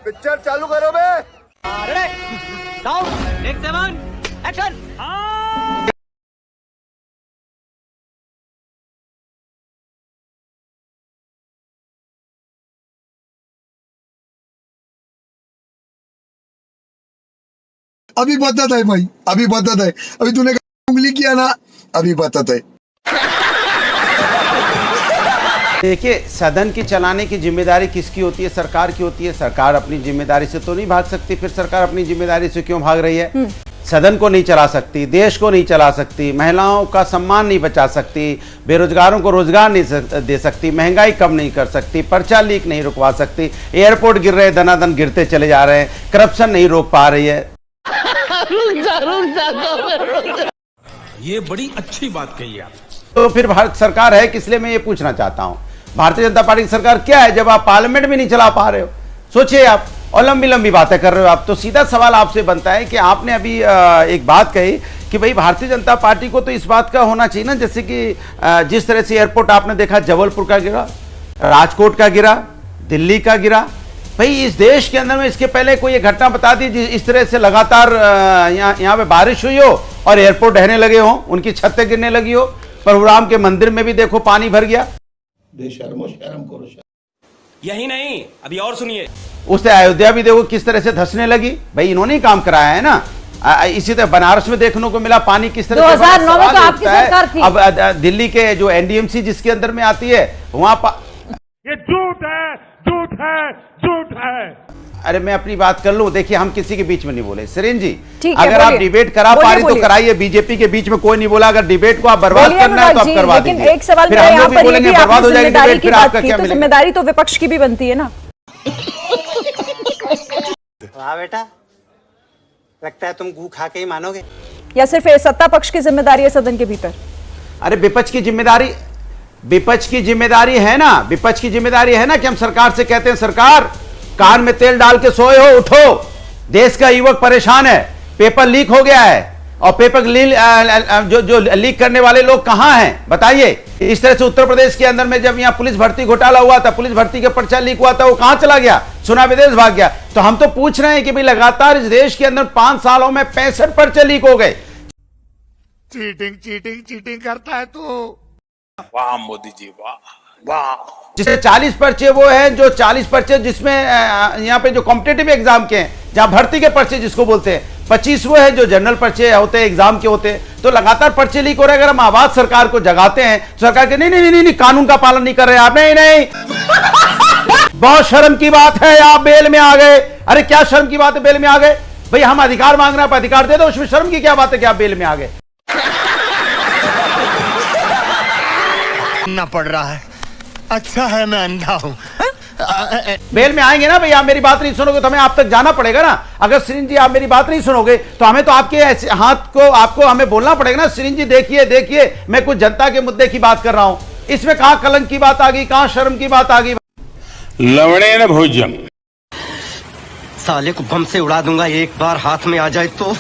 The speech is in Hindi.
पिक्चर चालू करो बे। Take 7 action. अभी बदत है भाई, अभी बदत है। अभी तूने उंगली किया ना, अभी बदत है। देखिए, सदन की चलाने की जिम्मेदारी किसकी होती है? सरकार की होती है। सरकार अपनी जिम्मेदारी से तो नहीं भाग सकती, फिर सरकार अपनी जिम्मेदारी से क्यों भाग रही है? सदन को नहीं चला सकती, देश को नहीं चला सकती, महिलाओं का सम्मान नहीं बचा सकती, बेरोजगारों को रोजगार नहीं दे सकती, महंगाई कम नहीं कर सकती, पर्चा लीक नहीं रुकवा सकती, एयरपोर्ट गिर रहे, दनादन गिरते चले जा रहे हैं, करप्शन नहीं रोक पा रही है। ये बड़ी अच्छी बात कही आप। तो फिर भारत सरकार है किस लिए? मैं ये पूछना चाहता हूं। भारतीय जनता पार्टी की सरकार क्या है जब आप पार्लियामेंट भी नहीं चला पा रहे हो? सोचिए आप, और लंबी लंबी बातें कर रहे हो आप। तो सीधा सवाल आपसे बनता है कि आपने अभी एक बात कही कि भाई भारतीय जनता पार्टी को तो इस बात का होना चाहिए ना, जैसे कि जिस तरह से एयरपोर्ट आपने देखा, जबलपुर का गिरा, राजकोट का गिरा, दिल्ली का गिरा। भाई इस देश के अंदर में इसके पहले कोई एक घटना बता दी इस तरह से लगातार यहाँ पे बारिश हुई हो और एयरपोर्ट ढहने लगे हो, उनकी छतें गिरने लगी हो। परशुराम के मंदिर में भी देखो पानी भर गया। बेशर्मो शर्म करो। यही नहीं, अभी और सुनिए। उससे अयोध्या भी देखो किस तरह से धंसने लगी। भाई इन्होंने ही काम कराया है ना। इसी तरह बनारस में देखने को मिला पानी किस तरह 2009 में तो आपकी सरकार थी। अब दिल्ली के जो एनडीएमसी जिसके अंदर में आती है वहां ये झूठ है, झूठ है, झूठ है। अरे मैं अपनी बात कर लूं। देखिए, हम किसी के बीच में नहीं बोले। सरीन जी, ठीक है, अगर आप डिबेट करा पा रही तो कराइए। बीजेपी के बीच में कोई नहीं बोला। अगर डिबेट को आप बर्बाद करना है तो आप करवा दीजिए। लेकिन एक सवाल मेरा यहाँ पर ये भी, बर्बाद हो जाएगी डिबेट, फिर आपका क्या तो मिलेगा? जिम्मेदारी तो विपक्ष की भी बनती है ना। वाह बेटा, लगता है तुम गू खा के ही मानोगे। या सिर्फ सत्ता पक्ष की जिम्मेदारी है सदन के भीतर? अरे विपक्ष की जिम्मेदारी है ना। विपक्ष की जिम्मेदारी है ना कि हम सरकार से कहते हैं, सरकार कान में तेल डाल के सोए हो, उठो। देश का युवक परेशान है, पेपर लीक हो गया है, और पेपर जो लीक करने वाले लोग कहां हैं बताइए। इस तरह से उत्तर प्रदेश के अंदर में जब यहाँ पुलिस भर्ती घोटाला हुआ था, पुलिस भर्ती का पर्चा लीक हुआ था, वो कहां चला गया? सुना विदेश भाग गया। तो हम तो पूछ रहे हैं कि भाई लगातार इस देश के अंदर 5 सालों में 65 पर्चे लीक हो गए। चीटिंग चीटिंग चीटिंग करता है तू। वाह मोदी जी, वाह वाह। जिससे 40 पर्चे वो हैं, जो 40 पर्चे जिसमें यहाँ पे जो कॉम्पिटेटिव एग्जाम के हैं, जहां भर्ती के पर्चे जिसको बोलते हैं, 25 वो है जो जनरल पर्चे होते हैं, एग्जाम के होते हैं। तो लगातार पर्चे लीक हो रहे हैं। अगर हम आवाज सरकार को जगाते हैं, सरकार के नहीं, कानून का पालन नहीं कर रहे आप, नहीं बहुत शर्म की बात है, आप बेल में आ गए। अरे क्या शर्म की बात है, बेल में आ गए? भाई हम अधिकार मांग रहे हैं, आप अधिकार दे दो, उसमें शर्म की क्या बात है कि आप बेल में आ गए? ना पड़ रहा है। अच्छा है मैं अंधा हूं। बेल में आएंगे ना भाई। आप मेरी बात नहीं सुनोगे तो हमें आप तक जाना पड़ेगा ना। अगर सरीन जी आप मेरी बात नहीं सुनोगे तो हमें तो आपके हाथ को आपको हमें बोलना पड़ेगा ना, सरीन जी देखिए मैं कुछ जनता के मुद्दे की बात कर रहा हूं। इसमें कहां कलंक की बात आ गई, कहां शर्म की बात आ गई? लवणेन भोजन। साले को बम से उड़ा दूंगा एक बार हाथ में आ जाए तो।